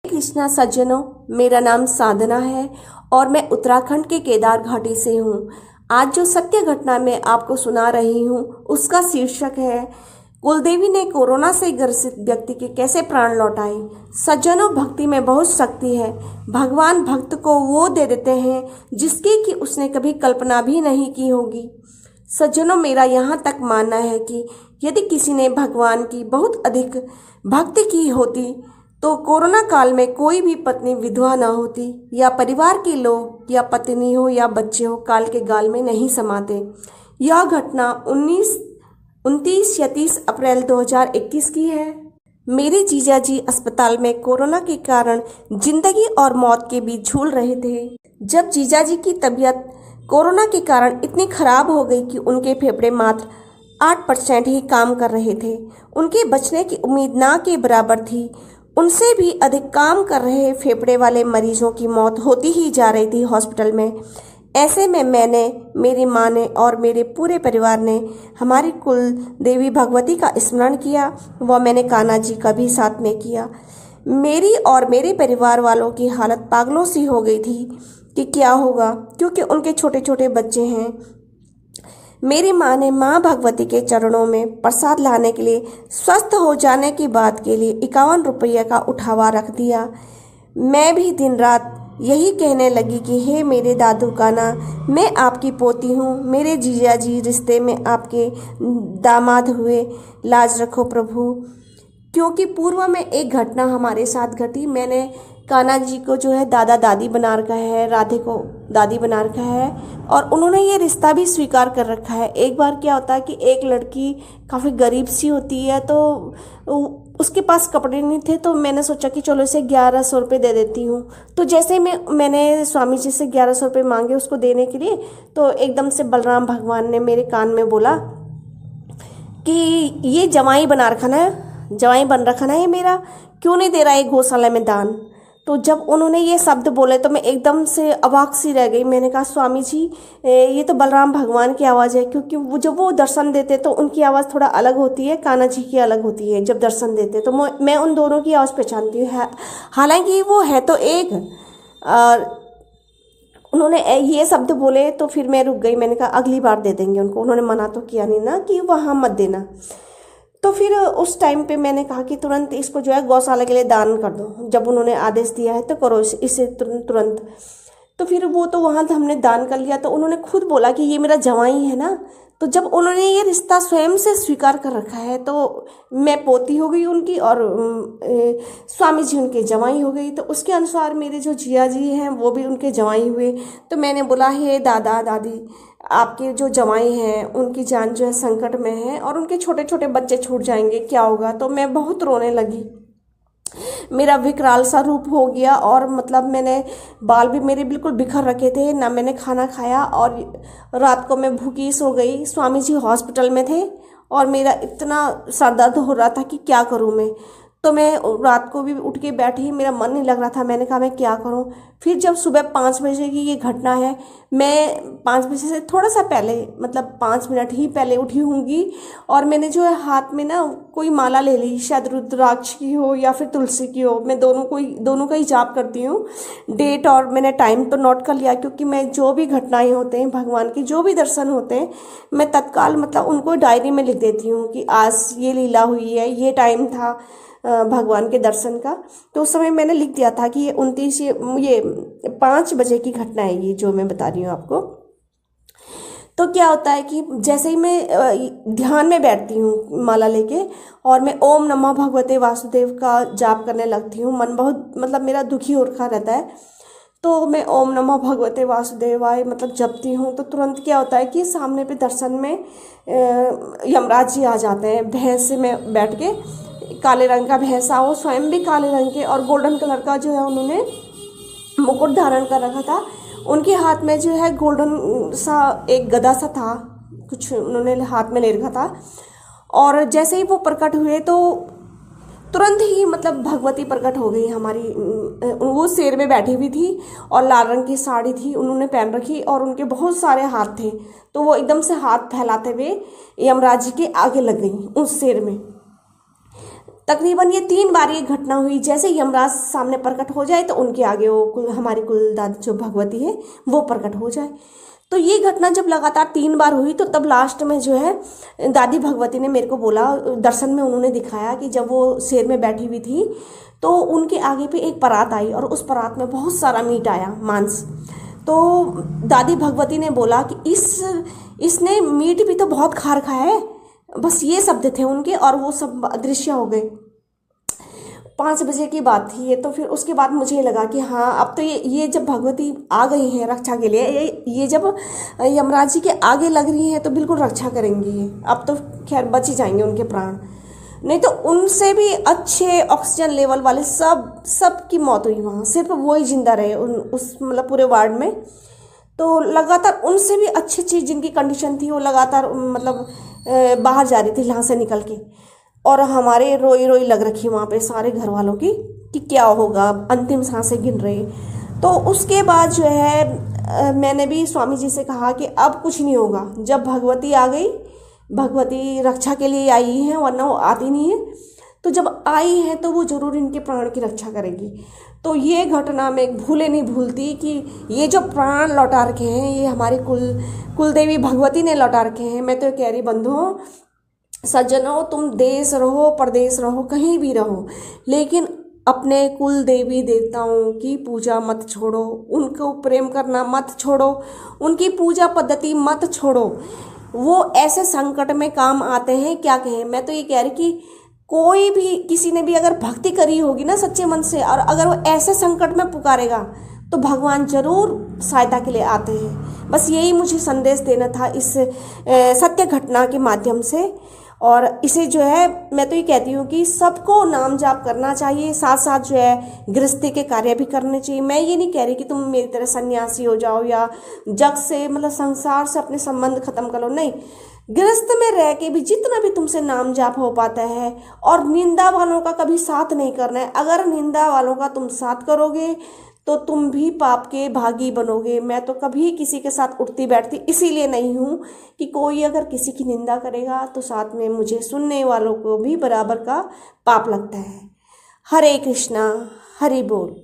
कृष्णा सज्जनों, मेरा नाम साधना है और मैं उत्तराखंड के केदार घाटी से हूँ। आज जो सत्य घटना मैं आपको सुना रही हूँ उसका शीर्षक है कुलदेवी ने कोरोना से ग्रसित व्यक्ति के कैसे प्राण लौटाए। सज्जनों, भक्ति में बहुत शक्ति है। भगवान भक्त को वो दे देते हैं जिसकी कि उसने कभी कल्पना भी नहीं की होगी। सज्जनों, मेरा यहाँ तक मानना है कि यदि किसी ने भगवान की बहुत अधिक भक्ति की होती तो कोरोना काल में कोई भी पत्नी विधवा ना होती या परिवार के लोग या पत्नी हो या बच्चे हो काल के गाल में नहीं समाते। यह घटना 29 या 30 अप्रैल 2021 की है। मेरे जीजा जी अस्पताल में कोरोना के कारण जिंदगी और मौत के बीच झूल रहे थे। जब जीजा जी की तबीयत कोरोना के कारण इतनी खराब हो गई कि उनके फेफड़े मात्र 8% ही काम कर रहे थे। उनके बचने की उम्मीद ना के बराबर थी। उनसे भी अधिक काम कर रहे फेफड़े वाले मरीजों की मौत होती ही जा रही थी हॉस्पिटल में। ऐसे में मैंने, मेरी माँ ने और मेरे पूरे परिवार ने हमारी कुल देवी भगवती का स्मरण किया। वह मैंने कान्हा जी का भी साथ में किया। मेरी और मेरे परिवार वालों की हालत पागलों सी हो गई थी कि क्या होगा, क्योंकि उनके छोटे छोटे बच्चे हैं। मेरी माँ ने माँ भगवती के चरणों में प्रसाद लाने के लिए स्वस्थ हो जाने की बात के लिए 51 रुपये का उठावा रख दिया। मैं भी दिन रात यही कहने लगी कि हे मेरे दादू कान्हा, मैं आपकी पोती हूँ। मेरे जीजा जी रिश्ते में आपके दामाद हुए, लाज रखो प्रभु। क्योंकि पूर्व में एक घटना हमारे साथ घटी। मैंने कान्हा जी को जो है दादा दादी बना रखा है, राधे को दादी बना रखा है और उन्होंने ये रिश्ता भी स्वीकार कर रखा है। एक बार क्या होता है कि एक लड़की काफ़ी गरीब सी होती है तो उसके पास कपड़े नहीं थे, तो मैंने सोचा कि चलो इसे 1100 रुपये दे देती हूँ। तो जैसे मैंने स्वामी जी से 1100 रुपये मांगे उसको देने के लिए, तो एकदम से बलराम भगवान ने मेरे कान में बोला कि ये जवाई बन रखा ना ये मेरा, क्यों नहीं दे रहा है गौशाला में दान। तो जब उन्होंने ये शब्द बोले तो मैं एकदम से अवाक सी रह गई। मैंने कहा स्वामी जी, ये तो बलराम भगवान की आवाज़ है, क्योंकि वो जब वो दर्शन देते तो उनकी आवाज़ थोड़ा अलग होती है, कान्हा जी की अलग होती है जब दर्शन देते। तो मैं उन दोनों की आवाज़ पहचानती हूँ, हालांकि वो है तो एक। और उन्होंने ये शब्द बोले तो फिर मैं रुक गई। मैंने कहा अगली बार दे देंगे उनको। उन्होंने मना तो किया नहीं ना कि वहाँ मत देना। तो फिर उस टाइम पे मैंने कहा कि तुरंत इसको जो है गौशाला के लिए दान कर दो। जब उन्होंने आदेश दिया है तो करो इसे तुरंत। तो फिर वो तो वहाँ हमने दान कर लिया। तो उन्होंने खुद बोला कि ये मेरा जवाई है ना। तो जब उन्होंने ये रिश्ता स्वयं से स्वीकार कर रखा है तो मैं पोती हो गई उनकी और स्वामी जी उनके जवाई हो गई। तो उसके अनुसार मेरे जो जिया जी हैं वो भी उनके जवाई हुए। तो मैंने बोला हे दादा दादी, आपके जो जवाई हैं उनकी जान जो है संकट में है और उनके छोटे छोटे बच्चे छूट जाएंगे, क्या होगा। तो मैं बहुत रोने लगी। मेरा विकराल सा रूप हो गया और मतलब मैंने बाल भी मेरे बिल्कुल बिखर रखे थे, ना मैंने खाना खाया और रात को मैं भूखी सो गई। स्वामी जी हॉस्पिटल में थे और मेरा इतना सर दर्द हो रहा था कि क्या करूं मैं। तो मैं रात को भी उठ के बैठी, मेरा मन नहीं लग रहा था। मैंने कहा मैं क्या करूं। फिर जब सुबह 5 बजे की ये घटना है, मैं 5 बजे से थोड़ा सा पहले, मतलब 5 मिनट ही पहले उठी होंगी और मैंने जो है हाथ में ना कोई माला ले ली, शायद रुद्राक्ष की हो या फिर तुलसी की हो। मैं दोनों का ही जाप करती हूँ। डेट और मैंने टाइम तो नोट कर लिया, क्योंकि मैं जो भी घटनाएं होते हैं भगवान के, जो भी दर्शन होते हैं, मैं तत्काल मतलब उनको डायरी में लिख देती हूँ कि आज ये लीला हुई है, ये टाइम था भगवान के दर्शन का। तो उस समय मैंने लिख दिया था कि ये 5 बजे की घटना है, ये जो मैं बता रही हूँ आपको। तो क्या होता है कि जैसे ही मैं ध्यान में बैठती हूँ माला लेके और मैं ओम नमः भगवते वासुदेव का जाप करने लगती हूँ, मन बहुत मतलब मेरा दुखी हो रखा रहता है। तो मैं ओम नमः भगवते वासुदेवाय मतलब जपती हूँ। तो तुरंत क्या होता है कि सामने पे दर्शन में यमराज जी आ जाते हैं। भैंस से मैं बैठ के, काले रंग का भैंसा, वो स्वयं भी काले रंग के और गोल्डन कलर का जो है उन्होंने मुकुट धारण कर रखा था। उनके हाथ में जो है गोल्डन सा एक गदा सा था, कुछ उन्होंने हाथ में ले रखा था। और जैसे ही वो प्रकट हुए तो तुरंत ही मतलब भगवती प्रकट हो गई हमारी। वो शेर में बैठी हुई थी और लाल रंग की साड़ी थी उन्होंने पहन रखी और उनके बहुत सारे हाथ थे। तो वो एकदम से हाथ फैलाते हुए यमराज जी के आगे लग गई उस शेर में। तकरीबन ये 3 बार ये घटना हुई। जैसे यमराज सामने प्रकट हो जाए तो उनके आगे वो हमारी कुल दादी जो भगवती है वो प्रकट हो जाए। तो ये घटना जब लगातार 3 बार हुई तो तब लास्ट में जो है दादी भगवती ने मेरे को बोला, दर्शन में उन्होंने दिखाया कि जब वो शेर में बैठी हुई थी तो उनके आगे पे एक परात आई और उस परात में बहुत सारा मीट आया, मांस। तो दादी भगवती ने बोला कि इसने मीट भी तो बहुत खार खाया है। बस ये शब्द थे उनके और वो सब अदृश्य हो गए। 5 बजे की बात थी ये। तो फिर उसके बाद मुझे लगा कि हाँ अब तो ये जब भगवती आ गई हैं रक्षा के लिए, ये जब यमराज जी के आगे लग रही हैं तो बिल्कुल रक्षा करेंगी। अब तो खैर बच ही जाएंगे उनके प्राण, नहीं तो उनसे भी अच्छे ऑक्सीजन लेवल वाले सब की मौत हुई वहाँ, सिर्फ वो ही जिंदा रहे उस मतलब पूरे वार्ड में। तो लगातार उनसे भी अच्छी जिनकी कंडीशन थी वो लगातार मतलब बाहर जा रही थी यहाँ से निकल के। और हमारे रोई रोई लग रखी वहाँ पे सारे घर वालों की कि क्या होगा, अंतिम सांसें गिन रहे। तो उसके बाद जो है मैंने भी स्वामी जी से कहा कि अब कुछ नहीं होगा, जब भगवती आ गई, भगवती रक्षा के लिए आई है वरना वो आती नहीं है, तो जब आई है तो वो जरूर इनके प्राण की रक्षा करेगी। तो ये घटना मैं भूले नहीं भूलती कि ये जो प्राण लौटा रखे हैं ये हमारी कुलदेवी भगवती ने लौटा रखे हैं। मैं तो कह रही बंधुओं सज्जनों, तुम देश रहो परदेश रहो कहीं भी रहो, लेकिन अपने कुल देवी देवताओं की पूजा मत छोड़ो, उनको प्रेम करना मत छोड़ो, उनकी पूजा पद्धति मत छोड़ो। वो ऐसे संकट में काम आते हैं, क्या कहें। मैं तो ये कह रही कि कोई भी किसी ने भी अगर भक्ति करी होगी ना सच्चे मन से, और अगर वो ऐसे संकट में पुकारेगा तो भगवान जरूर सहायता के लिए आते हैं। बस यही मुझे संदेश देना था इस सत्य घटना के माध्यम से। और इसे जो है मैं तो ये कहती हूँ कि सबको नाम जाप करना चाहिए, साथ साथ जो है गृहस्थी के कार्य भी करने चाहिए। मैं ये नहीं कह रही कि तुम मेरी तरह सन्यासी हो जाओ या जग से मतलब संसार से अपने संबंध खत्म कर लो, नहीं। गृहस्थ में रह के भी जितना भी तुमसे नाम जाप हो पाता है, और निंदा वालों का कभी साथ नहीं करना है। अगर निंदा वालों का तुम साथ करोगे तो तुम भी पाप के भागी बनोगे। मैं तो कभी किसी के साथ उठती बैठती इसीलिए नहीं हूँ कि कोई अगर किसी की निंदा करेगा तो साथ में मुझे सुनने वालों को भी बराबर का पाप लगता है। हरे कृष्णा, हरि बोल।